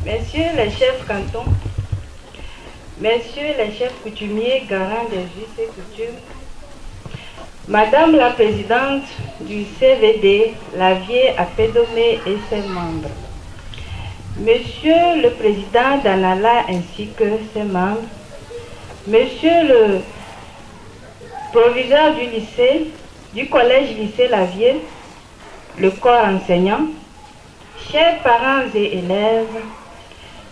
Messieurs les chefs cantons, Messieurs les chefs coutumiers, garants des us et coutumes, Madame la présidente du CVD, Lavier Apédomé et ses membres, Monsieur le président d'Anala ainsi que ses membres, Monsieur le proviseur du lycée, du collège-lycée Lavier, le corps enseignant, chers parents et élèves,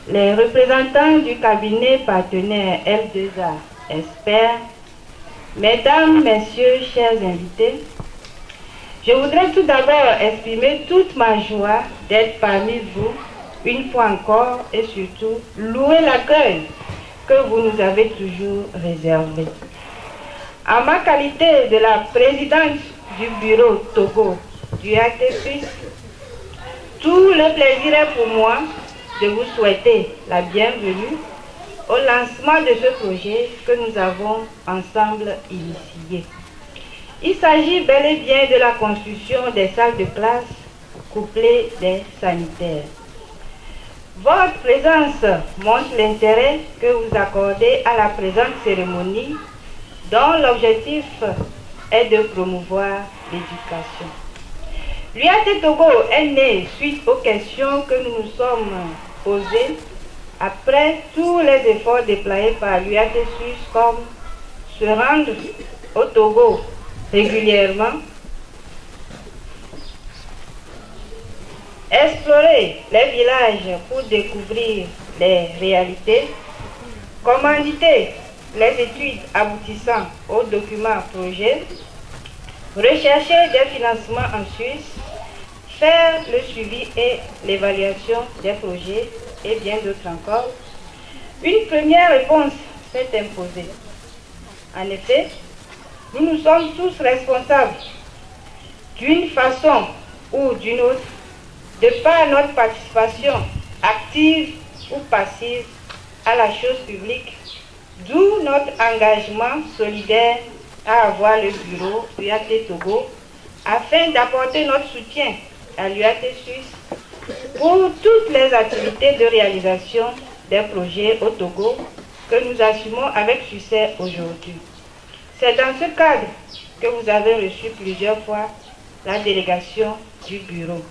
les représentants du cabinet partenaire L2A Experts, Mesdames, Messieurs, chers invités, je voudrais tout d'abord exprimer toute ma joie d'être parmi vous, une fois encore, et surtout louer l'accueil que vous nous avez toujours réservé. En ma qualité de la présidente du bureau Togo du AT Suisse, tout le plaisir est pour moi de vous souhaiter la bienvenue au lancement de ce projet que nous avons ensemble initié. Il s'agit bel et bien de la construction des salles de classe couplées des sanitaires. Votre présence montre l'intérêt que vous accordez à la présente cérémonie dont l'objectif est de promouvoir l'éducation. L'UAT Togo est né suite aux questions que nous nous sommes posées après tous les efforts déployés par l'UAT Suisse comme se rendre au Togo régulièrement, explorer les villages pour découvrir les réalités, commanditer les études aboutissant aux documents projets, rechercher des financements en Suisse, faire le suivi et l'évaluation des projets et bien d'autres encore, une première réponse s'est imposée. En effet, nous nous sommes tous responsables d'une façon ou d'une autre de par notre participation active ou passive à la chose publique, d'où notre engagement solidaire à avoir le bureau UAT Togo afin d'apporter notre soutien à l'UAT Suisse pour toutes les activités de réalisation des projets au Togo que nous assumons avec succès aujourd'hui. C'est dans ce cadre que vous avez reçu plusieurs fois la délégation du bureau.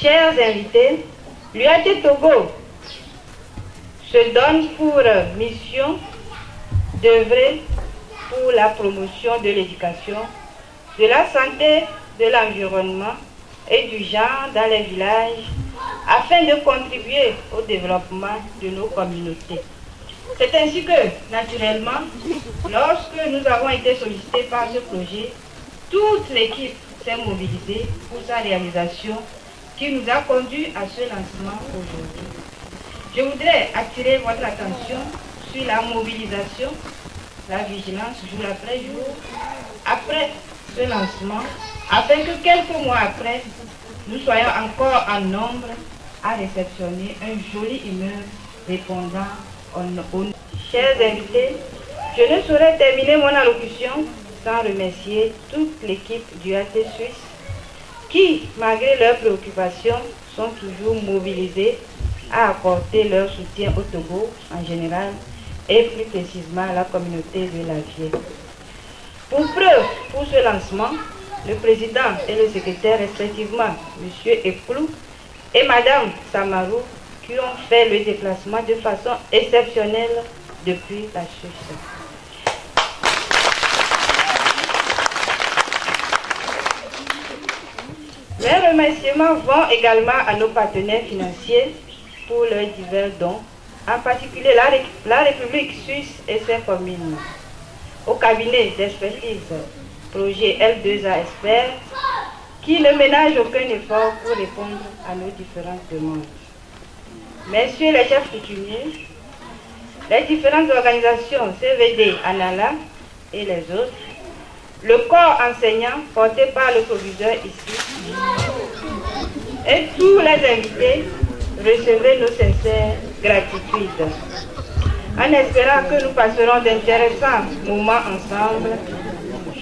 Chers invités, l'UAT Togo se donne pour mission d'œuvrer pour la promotion de l'éducation, de la santé, de l'environnement et du genre dans les villages afin de contribuer au développement de nos communautés. C'est ainsi que, naturellement, lorsque nous avons été sollicités par ce projet, toute l'équipe s'est mobilisée pour sa réalisation qui nous a conduits à ce lancement aujourd'hui. Je voudrais attirer votre attention sur la mobilisation, la vigilance jour après jour, après ce lancement, afin que quelques mois après, nous soyons encore en nombre à réceptionner un joli immeuble répondant aux... Chers invités, je ne saurais terminer mon allocution sans remercier toute l'équipe du AT Suisse qui, malgré leurs préoccupations, sont toujours mobilisés à apporter leur soutien au Togo en général et plus précisément à la communauté de Lavier. Pour preuve, pour ce lancement, le président et le secrétaire respectivement, M. Eplou et Mme Samarou, qui ont fait le déplacement de façon exceptionnelle depuis la Suisse. Les remerciements vont également à nos partenaires financiers pour leurs divers dons, en particulier la République suisse et ses communes, au cabinet d'expertise projet L2A Experts, qui ne ménage aucun effort pour répondre à nos différentes demandes. Messieurs les chefs coutumiers, les différentes organisations CVD, ANALA et les autres, le corps enseignant porté par le proviseur ici, et tous les invités, recevez nos sincères gratitudes, en espérant que nous passerons d'intéressants moments ensemble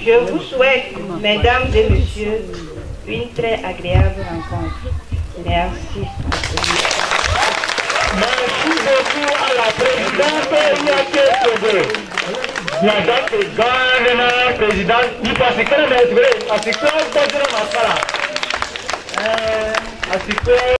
Je vous souhaite, mesdames et messieurs, une très agréable rencontre. Merci. Merci beaucoup à la présidente Yaké Togo. La grande présidente, il passe que le maître, à ce que